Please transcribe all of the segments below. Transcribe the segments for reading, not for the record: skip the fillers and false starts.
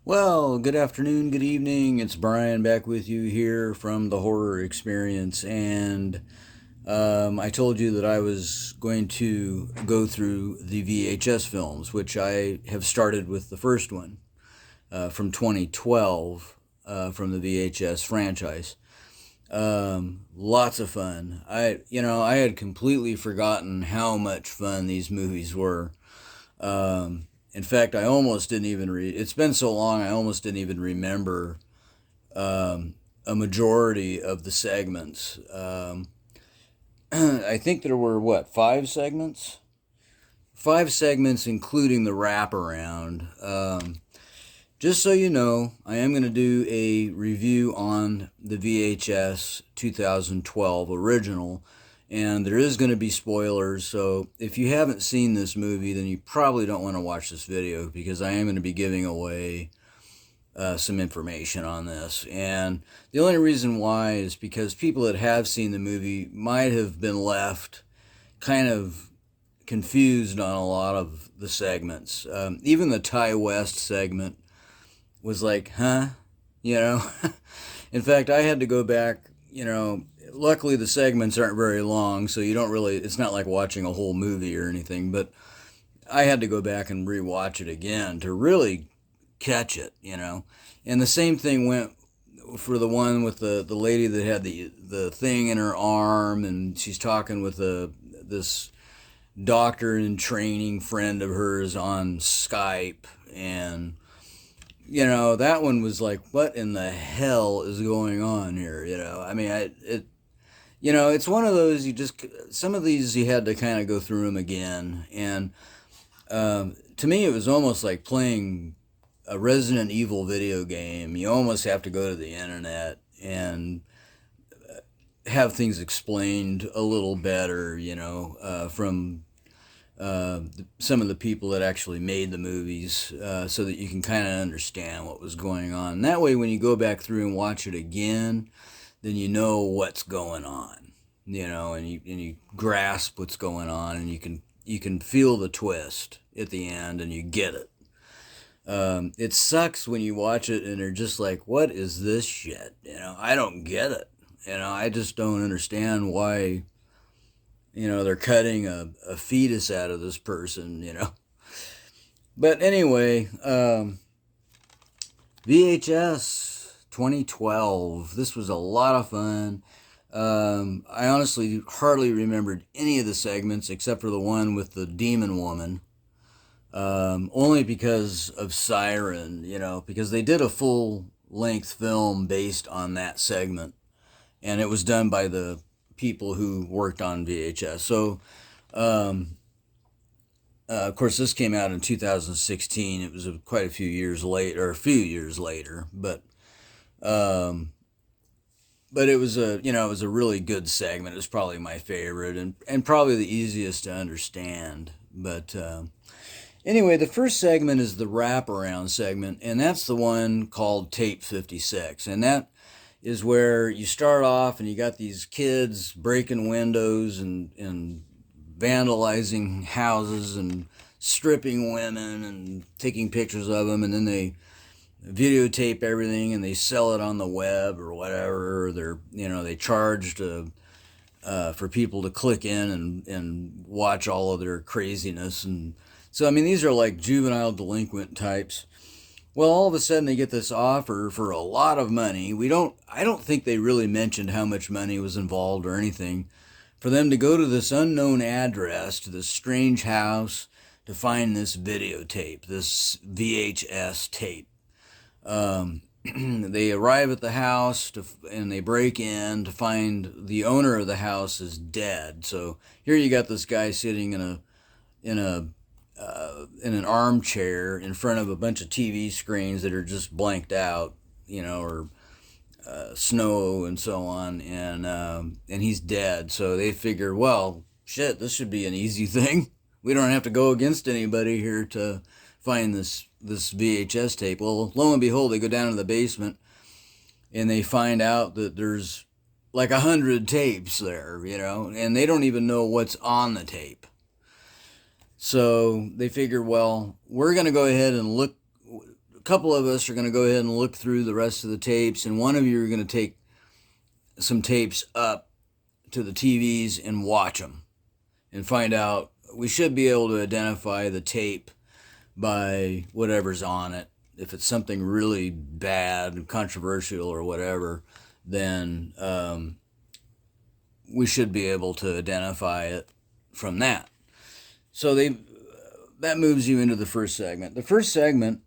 Well, good afternoon, good evening. It's Brian back with you here from the Horror Experience. And I told you that I was going to go through the VHS films, which I have started with the first one from 2012 from the VHS franchise. Lots of fun. I had completely forgotten how much fun these movies were. In fact, I almost didn't even read. It's been so long, I almost didn't even remember a majority of the segments. I think there were what, five segments? Five segments, including the wraparound. Just so you know, I am going to do a review on the VHS 2012 original, and there is going to be spoilers, so if you haven't seen this movie, then you probably don't want to watch this video, because I am going to be giving away some information on this. And the only reason why is because people that have seen the movie might have been left kind of confused on a lot of the segments. Even the Ty West segment was like, huh? You know? In fact, I had to go back, luckily the segments aren't very long, so you don't really, it's not like watching a whole movie or anything, but I had to go back and rewatch it again to really catch it. And the same thing went for the one with the lady that had the thing in her arm, and she's talking with this doctor in training friend of hers on Skype. And that one was like, what in the hell is going on here? I mean, it's one of those, some of these you had to kind of go through them again. And to me, it was almost like playing a Resident Evil video game. You almost have to go to the internet and have things explained a little better, from some of the people that actually made the movies, so that you can kind of understand what was going on. And that way, when you go back through and watch it again, then you know what's going on, and you grasp what's going on, and you can feel the twist at the end, and you get it. It sucks when you watch it and you're just like, what is this shit? I don't get it. I just don't understand why they're cutting a fetus out of this person, But anyway, VHS 2012. This was a lot of fun. I honestly hardly remembered any of the segments except for the one with the demon woman. Only because of Siren, because they did a full-length film based on that segment. And it was done by the people who worked on VHS. So, of course, this came out in 2016. It was quite a few years later, but it was it was a really good segment. It was probably my favorite and probably the easiest to understand. But anyway, the first segment is the wraparound segment, and that's the one called Tape 56, and that is where you start off and you got these kids breaking windows and vandalizing houses and stripping women and taking pictures of them, and then they videotape everything and they sell it on the web or whatever. Or they charge for people to click in and watch all of their craziness. And so, I mean, these are like juvenile delinquent types. Well, all of a sudden they get this offer for a lot of money. I don't think they really mentioned how much money was involved or anything, for them to go to this unknown address, to this strange house, to find this videotape, this VHS tape. They arrive at the house and they break in to find the owner of the house is dead. So here you got this guy sitting in an armchair in front of a bunch of TV screens that are just blanked out, or snow and so on, and he's dead. So they figure, well, shit, this should be an easy thing. We don't have to go against anybody here to find this VHS tape. Well, lo and behold, they go down to the basement and they find out that there's like 100 tapes there, and they don't even know what's on the tape. So they figure, well, we're going to go ahead and look a couple of us are going to go ahead and look through the rest of the tapes, and one of you are going to take some tapes up to the TVs and watch them and find out. We should be able to identify the tape by whatever's on it. If it's something really bad, controversial, or whatever, then we should be able to identify it from that. So that moves you into the first segment. The first segment,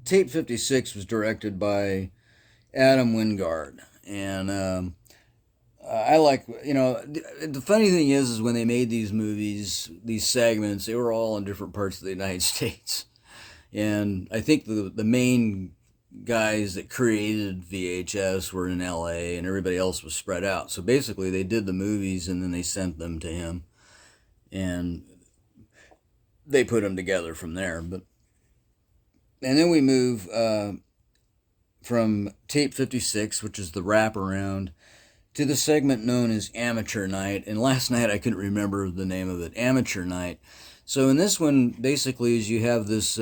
Tape 56 was directed by Adam Wingard, and I like, the funny thing is when they made these movies, these segments, they were all in different parts of the United States. And I think the main guys that created VHS were in LA, and everybody else was spread out. So basically they did the movies and then they sent them to him, and they put them together from there. And then we move from Tape 56, which is the wraparound, to the segment known as Amateur Night. And last night I couldn't remember the name of it, Amateur Night. So in this one, basically, is you have this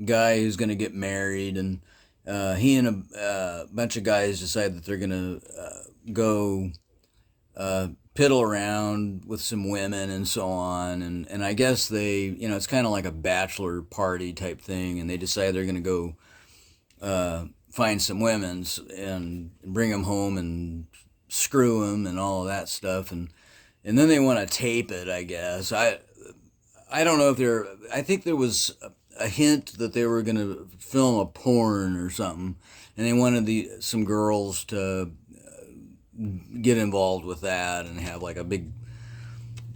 guy who's going to get married, and he and a bunch of guys decide that they're going to go piddle around with some women and so on. And I guess they, it's kind of like a bachelor party type thing, and they decide they're going to go find some women and bring them home and screw them and all of that stuff, and then they want to tape it, I guess. I don't know if I think there was a hint that they were going to film a porn or something, and they wanted some girls to get involved with that and have like a big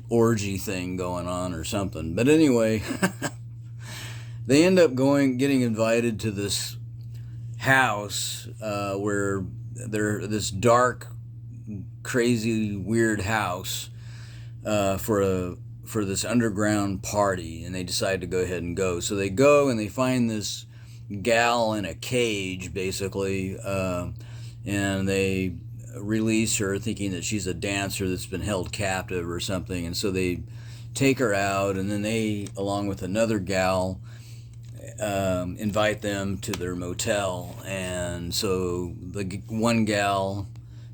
orgy thing going on or something. But anyway, they end up getting invited to this house where this dark, crazy, weird house for this underground party, and they decide to go ahead and go. So they go and they find this gal in a cage, basically, and they release her thinking that she's a dancer that's been held captive or something. And so they take her out, and then they, along with another gal, invite them to their motel. And so the one gal,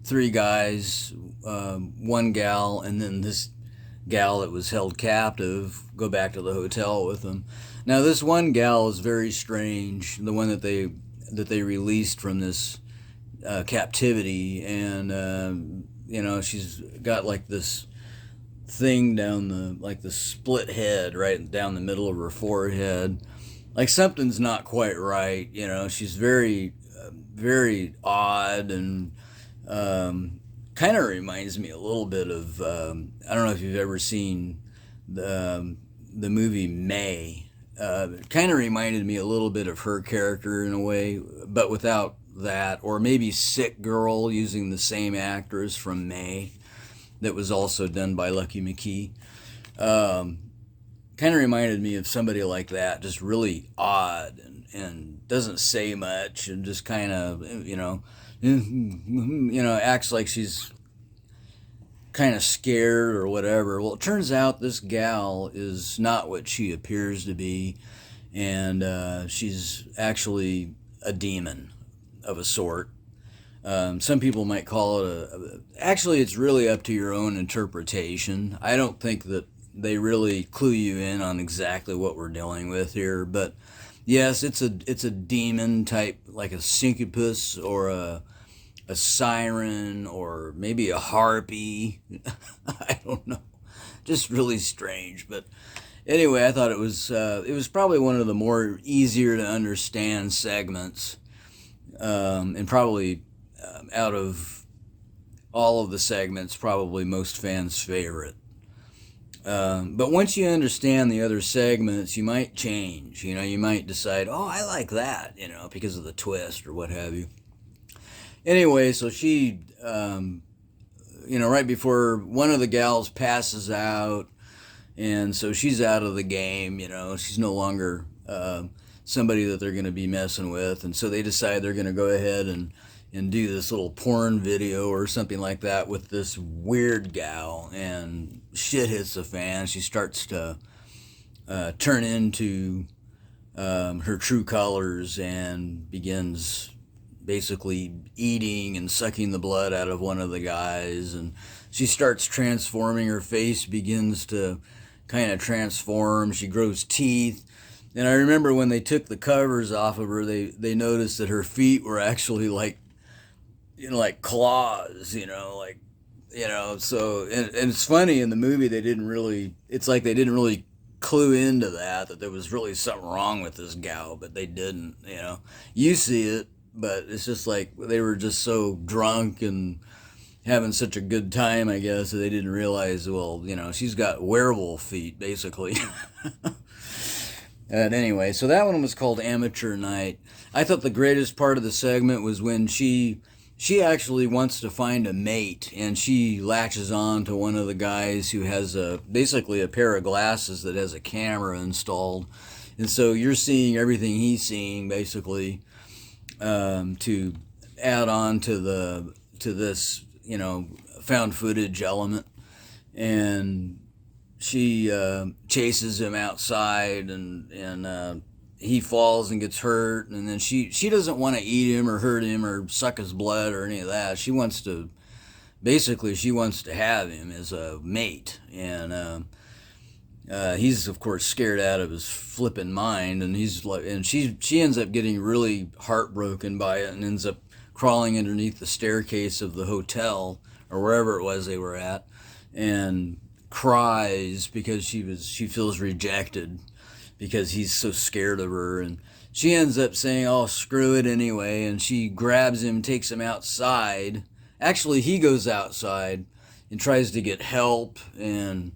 three guys, one gal, and then this gal that was held captive go back to the hotel with them. Now this one gal is very strange, the one that they released from this captivity, and she's got like this thing down the split head right down the middle of her forehead. Like something's not quite right, she's very very odd, and kind of reminds me a little bit of I don't know if you've ever seen the movie May. It kind of reminded me a little bit of her character in a way, but without that. Or maybe Sick Girl, using the same actress from May, that was also done by Lucky McKee. Kind of reminded me of somebody like that, just really odd and doesn't say much, and just kind of acts like she's kind of scared or whatever. Well, it turns out this gal is not what she appears to be, and she's actually a demon of a sort. Some people might call it actually, it's really up to your own interpretation. I don't think that they really clue you in on exactly what we're dealing with here, but yes, it's a demon type, like a succubus or a siren, or maybe a harpy. I don't know, just really strange. But anyway, I thought it was probably one of the more easier to understand segments, and probably out of all of the segments, probably most fans' favorite. But once you understand the other segments, you might change. You might decide, oh, I like that, because of the twist or what have you. Anyway, so she, right before one of the gals passes out, and so she's out of the game, she's no longer somebody that they're going to be messing with, and so they decide they're going to go ahead and do this little porn video or something like that with this weird gal, and shit hits the fan. She starts to turn into her true colors and begins basically eating and sucking the blood out of one of the guys, and she starts transforming. Her face begins to kind of transform. She grows teeth. And I remember when they took the covers off of her, they noticed that her feet were actually like, like claws, so, and it's funny in the movie, it's like they didn't really clue into that there was really something wrong with this gal, but they didn't, you see it, but it's just like they were just so drunk and having such a good time, I guess, that they didn't realize, well, she's got werewolf feet, basically. And anyway, so that one was called Amateur Night. I thought the greatest part of the segment was when she actually wants to find a mate, and she latches on to one of the guys who has basically a pair of glasses that has a camera installed. And so you're seeing everything he's seeing, basically, to add on to this, found footage element. And she chases him outside, and he falls and gets hurt, and then she doesn't want to eat him or hurt him or suck his blood or any of that. She wants to have him as a mate, and he's of course scared out of his flippin' mind, and she ends up getting really heartbroken by it and ends up crawling underneath the staircase of the hotel or wherever it was they were at, and cries because she feels rejected because he's so scared of her. And she ends up saying, oh, screw it anyway, and she grabs him, takes him outside. Actually, he goes outside and tries to get help, and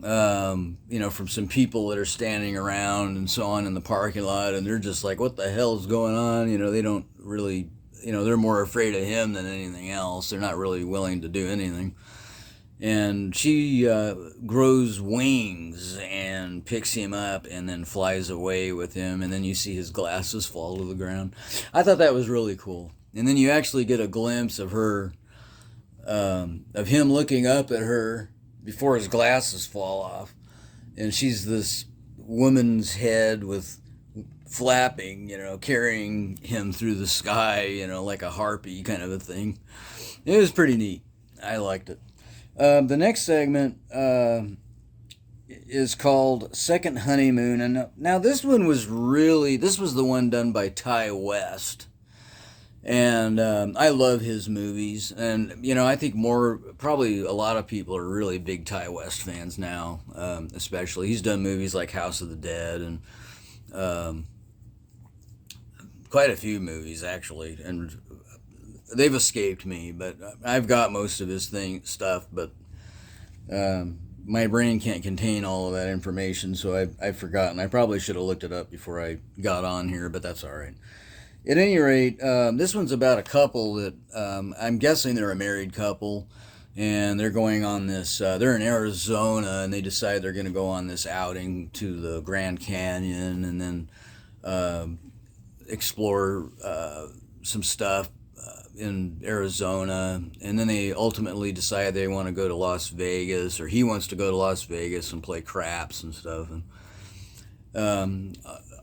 from some people that are standing around and so on in the parking lot, and they're just like, what the hell's going on? They don't really, they're more afraid of him than anything else. They're not really willing to do anything. And she grows wings and picks him up and then flies away with him. And then you see his glasses fall to the ground. I thought that was really cool. And then you actually get a glimpse of her, of him looking up at her before his glasses fall off. And she's this woman's head with flapping, carrying him through the sky, like a harpy kind of a thing. It was pretty neat. I liked it. The next segment is called Second Honeymoon. And now this one was the one done by Ty West. And I love his movies. And, I think probably a lot of people are really big Ty West fans now, especially. He's done movies like House of the Dead and quite a few movies, actually. And they've escaped me, but I've got most of his stuff, but my brain can't contain all of that information, so I've forgotten. I probably should have looked it up before I got on here, but that's all right. At any rate, this one's about a couple that I'm guessing they're a married couple, and they're going on this, they're in Arizona, and they decide they're going to go on this outing to the Grand Canyon and then explore some stuff in Arizona, and then they ultimately decide they want to go to Las Vegas, or he wants to go to Las Vegas and play craps and stuff. And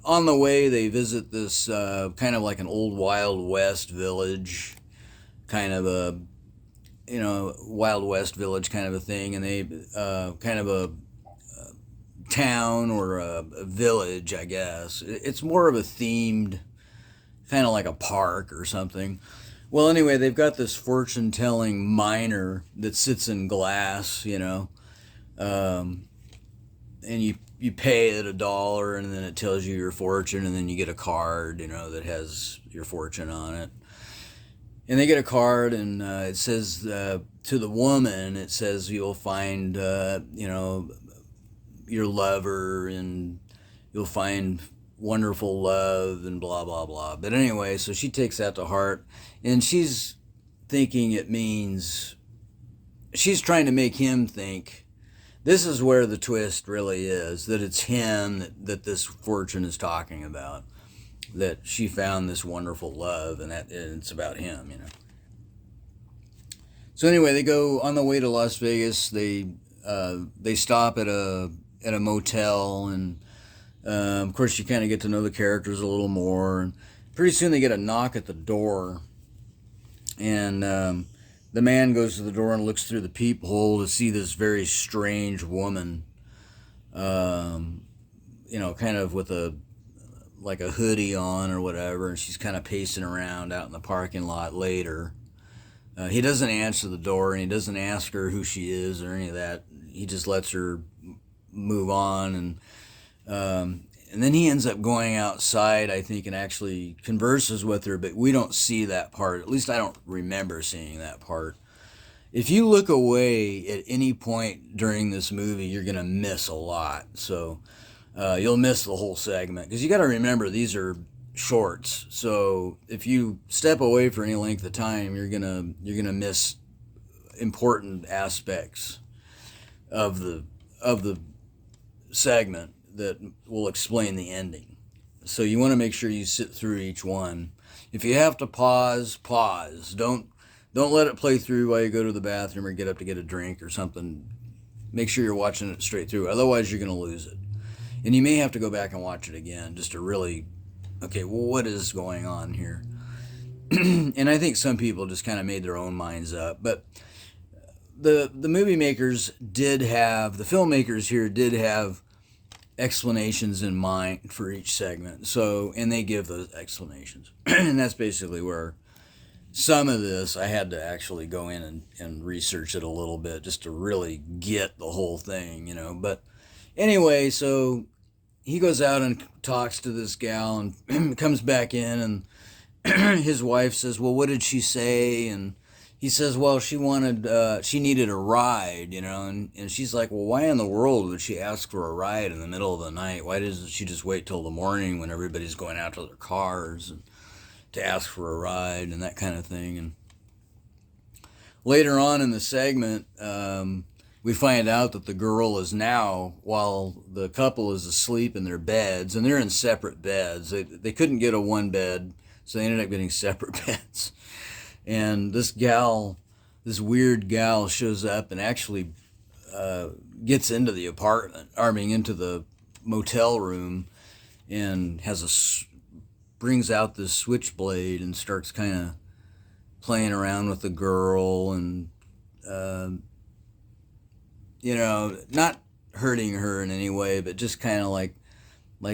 on the way, they visit this kind of like an old Wild West village, kind of a Wild West village kind of a thing, and they kind of a town or a village, I guess. It's more of a themed, kind of like a park or something. Well, anyway, they've got this fortune-telling miner that sits in glass, and you pay it $1, and then it tells you your fortune, and then you get a card, that has your fortune on it. And they get a card, and it says to the woman, it says you'll find, your lover, and you'll find wonderful love and blah blah blah. But anyway, so she takes that to heart, and she's thinking it means, she's trying to make him think, this is where the twist really is, that it's him that this fortune is talking about, that she found this wonderful love, and it's about him. So anyway, they go on the way to Las Vegas. They stop at at a motel, and of course you kind of get to know the characters a little more, and pretty soon they get a knock at the door, and the man goes to the door and looks through the peephole to see this very strange woman, kind of with like a hoodie on or whatever, and she's kind of pacing around out in the parking lot later. He doesn't answer the door, and he doesn't ask her who she is or any of that. He just lets her move on, and then he ends up going outside, I think, and actually converses with her, but we don't see that part. At least I don't remember seeing that part. If you look away at any point during this movie, you're going to miss a lot. So you'll miss the whole segment, because you got to remember these are shorts. So if you step away for any length of time, you're gonna miss important aspects of the segment that will explain the ending. So you want to make sure you sit through each one. If you have to pause. Don't let it play through while you go to the bathroom or get up to get a drink or something. Make sure you're watching it straight through. Otherwise, you're going to lose it. And you may have to go back and watch it again just to really, okay, well, what is going on here? And I think some people just kind of made their own minds up. But the movie makers the filmmakers here did have explanations in mind for each segment. So, and they give those explanations. And that's basically where some of this, I had to actually go in and research it a little bit just to really get the whole thing, But anyway, so he goes out and talks to this gal and comes back in, and his wife says, well, what did she say? And he says, well, she needed a ride, and she's like, well, why in the world would she ask for a ride in the middle of the night? Why doesn't she just wait till the morning when everybody's going out to their cars and to ask for a ride and that kind of thing? And later on in the segment, we find out that the girl is now, while the couple is asleep in their beds, and they're in separate beds. They couldn't get a one bed, so they ended up getting separate beds. And this weird gal shows up and actually gets into the apartment, into the motel room, and brings out this switchblade and starts kind of playing around with the girl and, not hurting her in any way, but just kind of like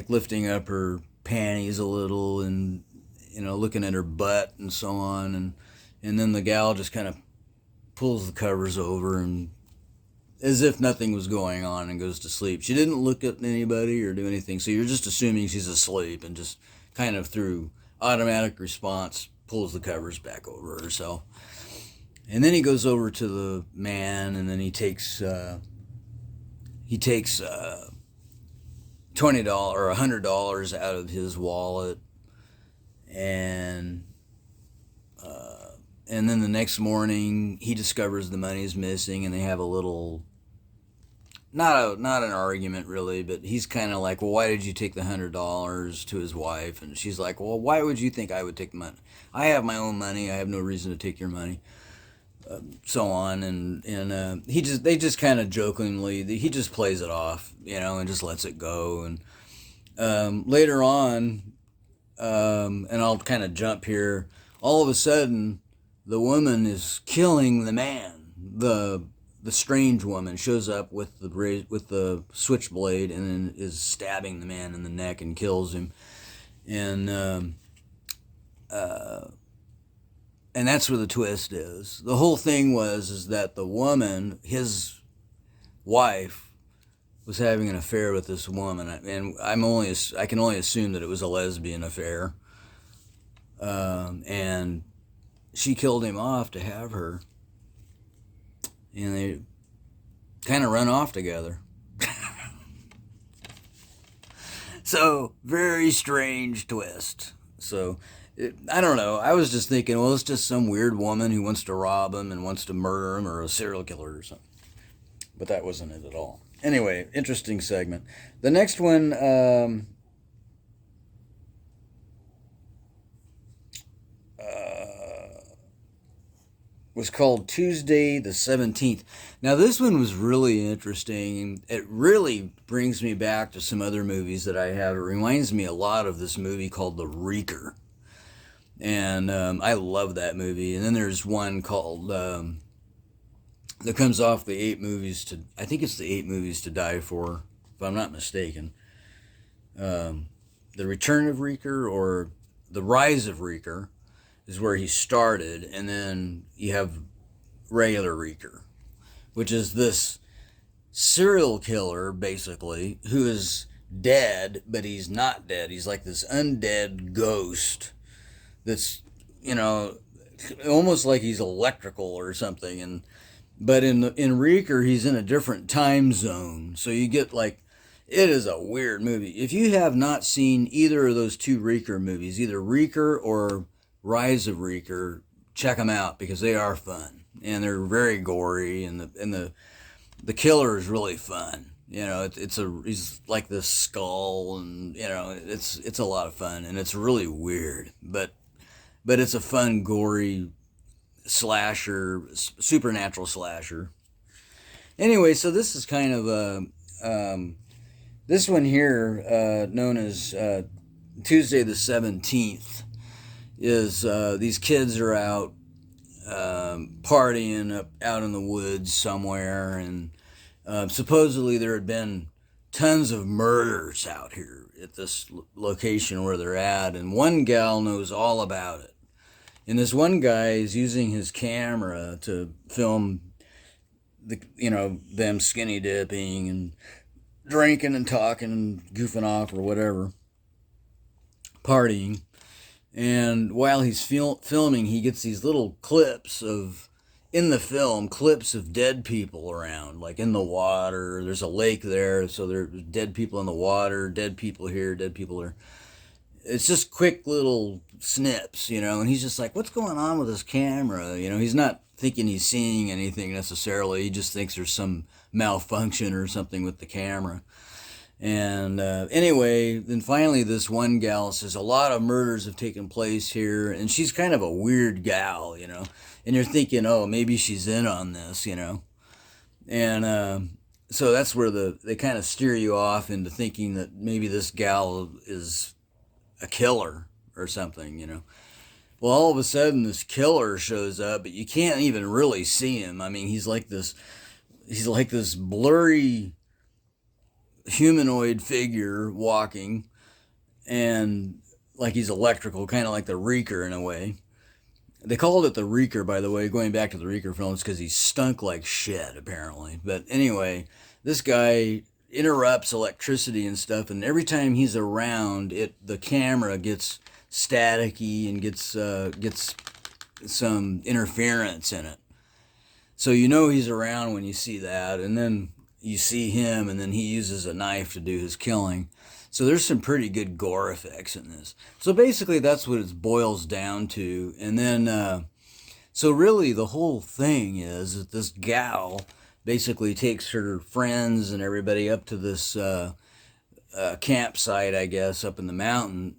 lifting up her panties a little and, looking at her butt and so on. And then the gal just kind of pulls the covers over and as if nothing was going on and goes to sleep. She didn't look at anybody or do anything, so you're just assuming she's asleep and just kind of through automatic response pulls the covers back over herself. And then he goes over to the man, and then he takes $20 or $100 out of his wallet, and then the next morning he discovers the money's missing, and they have a little, not an argument really, but he's kind of like, well, why did you take the $100 to his wife? And she's like, well, why would you think I would take the money? I have my own money. I have no reason to take your money. So on, and they just kind of jokingly, he just plays it off, and just lets it go. And later on, and I'll kind of jump here, all of a sudden the woman is killing the man. The strange woman shows up with the switchblade and then is stabbing the man in the neck and kills him. And that's where the twist is. The whole thing is that the woman, his wife, was having an affair with this woman, and I can only assume that it was a lesbian affair. And she killed him off to have her, and they kind of run off together. So, very strange twist. So, I don't know. I was just thinking, well, it's just some weird woman who wants to rob him and wants to murder him, or a serial killer or something. But that wasn't it at all. Anyway, interesting segment. The next one, was called Tuesday the 17th. Now, this one was really interesting. It really brings me back to some other movies that I have. It reminds me a lot of this movie called The Reeker. And I love that movie. And then there's one called, that comes off the 8 movies to, I think it's the 8 movies to Die For, if I'm not mistaken. The Return of Reeker or The Rise of Reeker is where he started, and then you have regular Reeker, which is this serial killer, basically, who is dead, but he's not dead. He's like this undead ghost that's, almost like he's electrical or something. But in Reeker, he's in a different time zone, so you get like, it is a weird movie. If you have not seen either of those 2 Reeker movies, either Reeker or Rise of Reeker, check them out because they are fun and they're very gory, and the killer is really fun. He's like this skull, and it's a lot of fun, and it's really weird, but it's a fun, gory slasher, supernatural slasher. Anyway, so this is kind of this one here, known as Tuesday the 17th, is these kids are out partying out in the woods somewhere, and supposedly there had been tons of murders out here at this location where they're at, and one gal knows all about it. And this one guy is using his camera to film them skinny dipping and drinking and talking and goofing off or whatever, partying. And while he's filming, he gets these little clips of dead people around, like in the water. There's a lake there, so there's dead people in the water, dead people here, dead people there. It's just quick little snips, and he's just like, what's going on with this camera? He's not thinking he's seeing anything necessarily. He just thinks there's some malfunction or something with the camera. And anyway, then finally this one gal says a lot of murders have taken place here, and she's kind of a weird gal, and you're thinking, oh, maybe she's in on this, and so that's where they kind of steer you off into thinking that maybe this gal is a killer or something, Well, all of a sudden this killer shows up, but you can't even really see him. I mean, he's like this blurry humanoid figure walking, and like he's electrical, kind of like the Reeker in a way. They called it the Reeker, by the way, going back to the Reeker films, because he stunk like shit, apparently. But anyway, this guy interrupts electricity and stuff, and every time he's around, the camera gets staticky and gets some interference in it. So he's around when you see that, and then you see him, and then he uses a knife to do his killing. So there's some pretty good gore effects in this. So basically that's what it boils down to. And then, so really the whole thing is that this gal basically takes her friends and everybody up to this campsite, I guess, up in the mountain,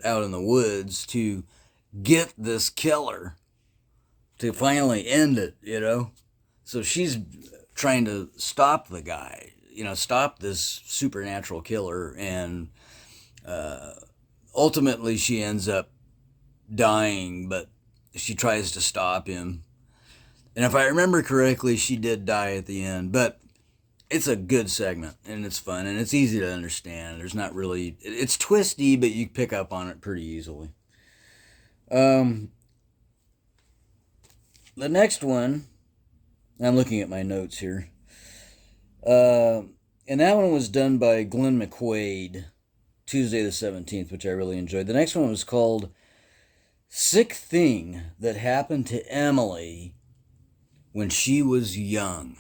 out in the woods, to get this killer, to finally end it, So she's trying to stop the guy, stop this supernatural killer, and ultimately she ends up dying, but she tries to stop him. And if I remember correctly, she did die at the end, but it's a good segment, and it's fun, and it's easy to understand. There's not really, it's twisty, but you pick up on it pretty easily. The next one, I'm looking at my notes here, and that one was done by Glenn McQuaid, Tuesday the 17th, which I really enjoyed. The next one was called Sick Thing That Happened to Emily When She Was Young.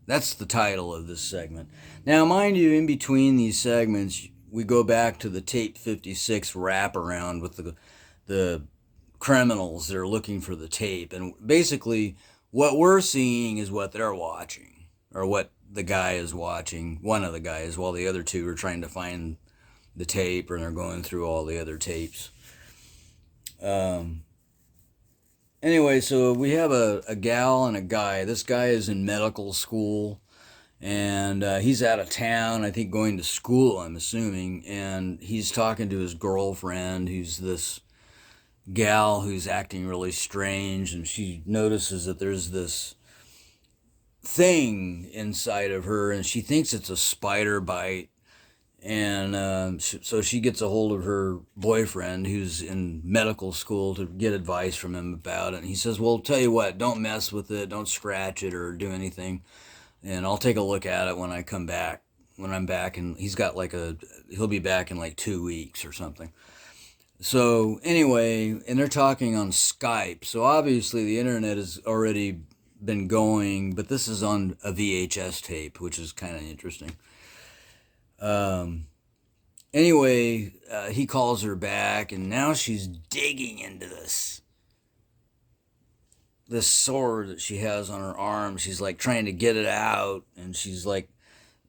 That's the title of this segment. Now, mind you, in between these segments, we go back to the Tape 56 wraparound with the criminals that are looking for the tape. And basically, what we're seeing is what they're watching, or what the guy is watching, one of the guys, while the other two are trying to find the tape, and they're going through all the other tapes. anyway, so we have a gal and a guy. This guy is in medical school, and he's out of town, I think going to school, I'm assuming, and he's talking to his girlfriend, who's this gal who's acting really strange, and she notices that there's this thing inside of her, and she thinks it's a spider bite. And so she gets a hold of her boyfriend, who's in medical school, to get advice from him about it. And he says, well, tell you what, don't mess with it, don't scratch it or do anything, and I'll take a look at it when I come back, when I'm back. And he'll be back in like 2 weeks or something. So anyway, and they're talking on Skype. So obviously the internet has already been going, but this is on a VHS tape, which is kind of interesting. Anyway, he calls her back, and now she's digging into this sore that she has on her arm. She's like trying to get it out, and she's like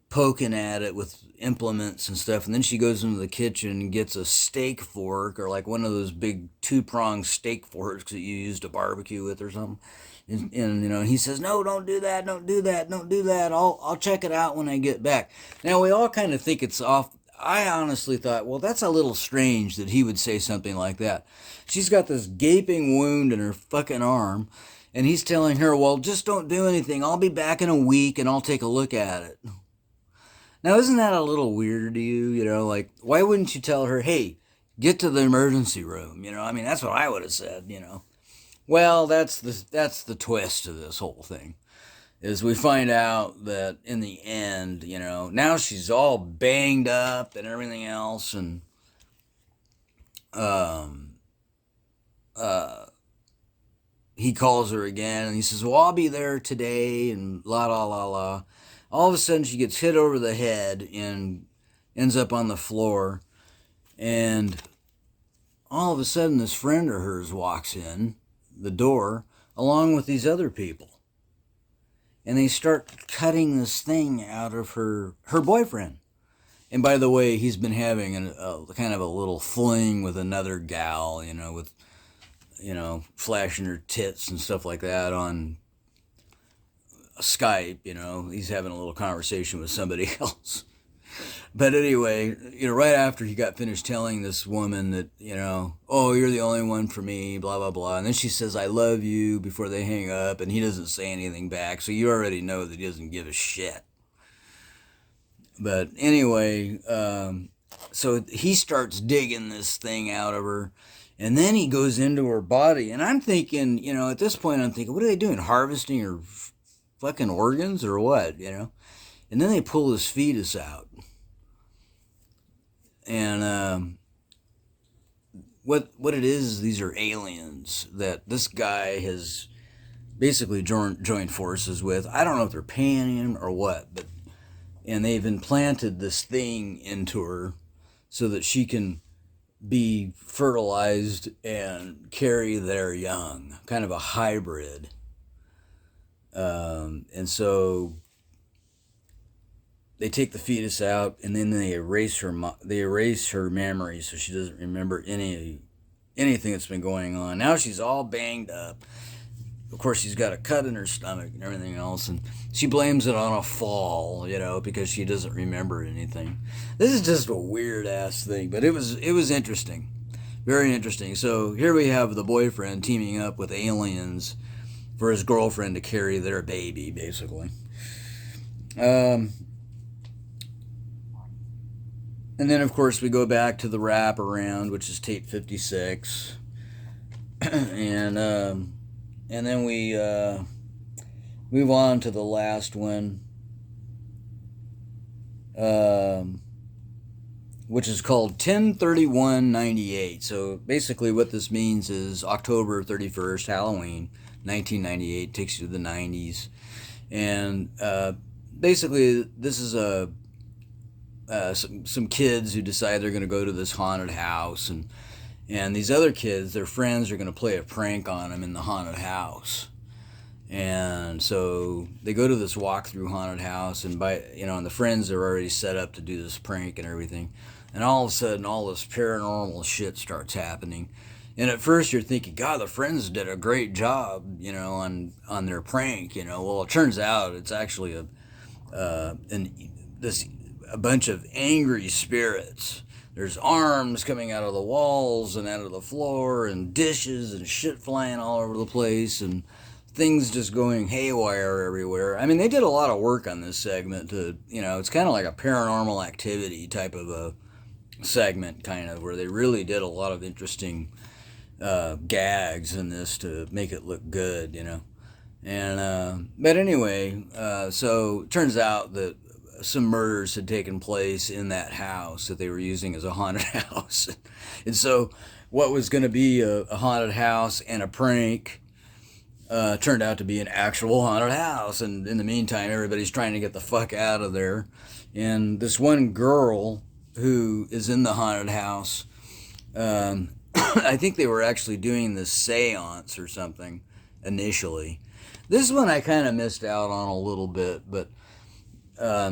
poking at it with implements and stuff. And then she goes into the kitchen and gets a steak fork, or like one of those big 2-pronged steak forks that you use to barbecue with or something. And you know, he says, no, don't do that, don't do that, don't do that. I'll check it out when I get back. Now, we all kind of think it's off. I honestly thought, well, that's a little strange that he would say something like that. She's got this gaping wound in her fucking arm, and he's telling her, well, just don't do anything. I'll be back in a week, and I'll take a look at it. Now, isn't that a little weird to you? You know, like, why wouldn't you tell her, hey, get to the emergency room? You know, I mean, that's what I would have said, you know. Well, that's the twist to this whole thing, is we find out that in the end, you know, now she's all banged up and everything else, and he calls her again, and he says, well, I'll be there today, and la la la la. All of a sudden, she gets hit over the head and ends up on the floor, and all of a sudden, this friend of hers walks in the door along with these other people, and they start cutting this thing out of her boyfriend. And by the way, he's been having a kind of a little fling with another gal, you know, with, you know, flashing her tits and stuff like that on Skype. You know, he's having a little conversation with somebody else. But anyway, you know, right after he got finished telling this woman that, you know, oh, you're the only one for me, blah, blah, blah. And then she says, I love you, before they hang up, and he doesn't say anything back. So you already know that he doesn't give a shit. But anyway, so he starts digging this thing out of her, and then he goes into her body. And I'm thinking, you know, at this point, I'm thinking, what are they doing? Harvesting her fucking organs or what, you know? And then they pull his fetus out. And what it is, these are aliens that this guy has basically joined forces with. I don't know if they're paying him or what, and they've implanted this thing into her so that she can be fertilized and carry their young, kind of a hybrid. And so they take the fetus out, and then they erase her memory, so she doesn't remember anything that's been going on. Now she's all banged up. Of course, she's got a cut in her stomach and everything else, and she blames it on a fall, you know, because she doesn't remember anything. This is just a weird ass thing, but it was interesting, very interesting. So here we have the boyfriend teaming up with aliens for his girlfriend to carry their baby, basically. And then, of course, we go back to the wraparound, which is tape 56. And then we move on to the last one, which is called 10/31/98. So basically what this means is October 31st, Halloween, 1998, takes you to the 90s. And basically this is some kids who decide they're going to go to this haunted house, and these other kids, their friends, are going to play a prank on them in the haunted house. And so they go to this walk-through haunted house, and and the friends are already set up to do this prank and everything. And all of a sudden, all this paranormal shit starts happening. And at first you're thinking, God, the friends did a great job, on their prank, Well, it turns out it's actually a bunch of angry spirits. There's arms coming out of the walls and out of the floor, and dishes and shit flying all over the place, and things just going haywire everywhere. I mean, they did a lot of work on this segment to, it's kind of like a paranormal activity type of a segment, kind of, where they really did a lot of interesting gags in this to make it look good, And, but anyway, so it turns out that some murders had taken place in that house that they were using as a haunted house. And so what was going to be a haunted house and a prank turned out to be an actual haunted house. And in the meantime, everybody's trying to get the fuck out of there. And this one girl who is in the haunted house, I think they were actually doing this seance or something initially. This one I kind of missed out on a little bit, but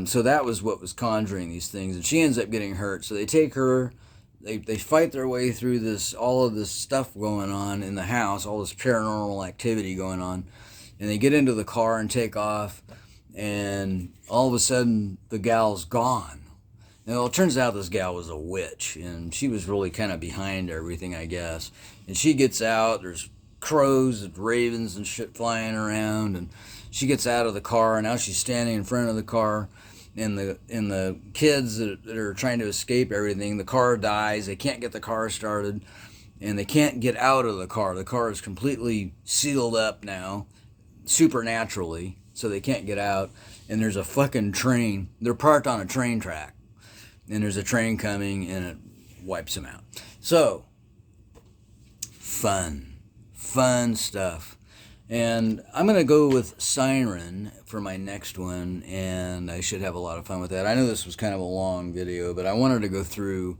so that was what was conjuring these things, and she ends up getting hurt. So they take her, they fight their way through all of this stuff going on in the house, all this paranormal activity going on, and they get into the car and take off, and all of a sudden the gal's gone. Now it turns out this gal was a witch, and she was really kind of behind everything, I guess. And she gets out, there's crows and ravens and shit flying around, and she gets out of the car, and now she's standing in front of the car, and the kids that are trying to escape everything, the car dies, they can't get the car started, and they can't get out of the car. The car is completely sealed up now, supernaturally, so they can't get out, and there's a fucking train. They're parked on a train track, and there's a train coming, and it wipes them out. So, fun stuff. And I'm going to go with Siren for my next one, and I should have a lot of fun with that. I know this was kind of a long video, but I wanted to go through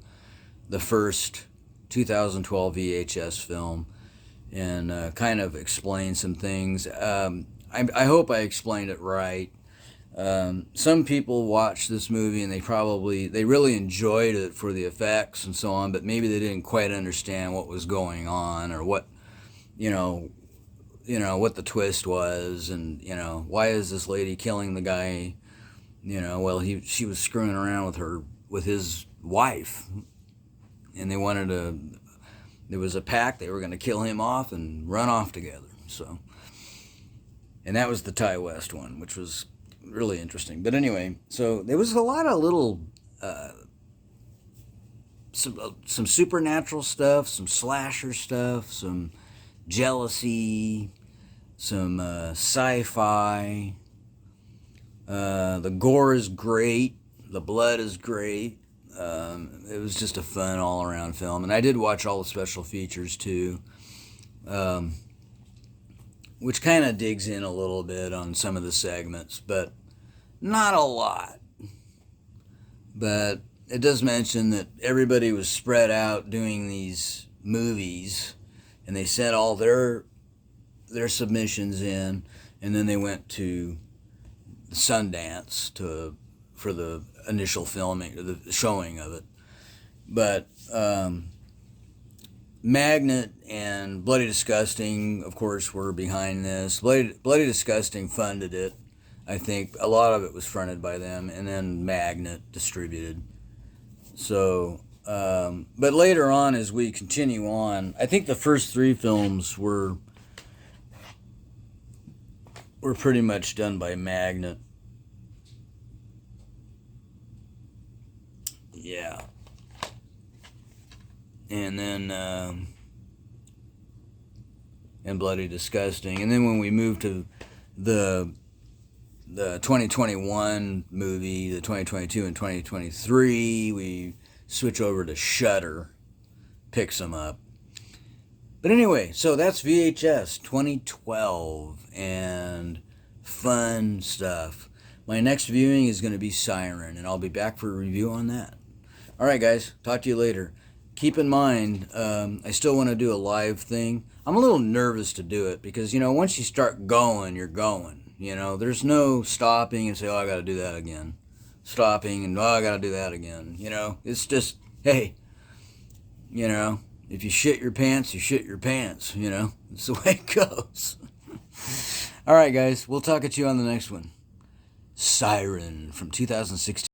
the first 2012 VHS film and kind of explain some things. I hope I explained it right. Some people watched this movie and they really enjoyed it for the effects and so on, but maybe they didn't quite understand what was going on, or what, what the twist was, and, why is this lady killing the guy? Well, she was screwing around with his wife, and there was a pact, they were going to kill him off and run off together. So, and that was the Ty West one, which was really interesting. But anyway, so there was a lot of little, some supernatural stuff, some slasher stuff, some jealousy, some sci-fi. The gore is great. The blood is great. It was just a fun all-around film. And I did watch all the special features too, which kind of digs in a little bit on some of the segments, but not a lot. But it does mention that everybody was spread out doing these movies, and they sent all their submissions in, and then they went to Sundance for the initial filming, or the showing of it. But Magnet and Bloody Disgusting, of course, were behind this. Bloody Disgusting funded it. I think a lot of it was fronted by them, and then Magnet distributed. So, but later on, as we continue on, I think the first three films were pretty much done by Magnet. Yeah. And then, and Bloody Disgusting. And then when we moved to the 2021 movie, the 2022 and 2023, we switch over to Shudder, picks them up. But anyway, so that's VHS 2012, and fun stuff. My next viewing is going to be Siren, and I'll be back for a review on that. All right, guys, talk to you later. Keep in mind, I still want to do a live thing. I'm a little nervous to do it because, once you start going, you're going. There's no stopping and say, oh, I got to do that again. Stopping and, oh, I got to do that again. It's just, hey, if you shit your pants, you shit your pants, you know. It's the way it goes. All right, guys, we'll talk at you on the next one. Siren from 2016.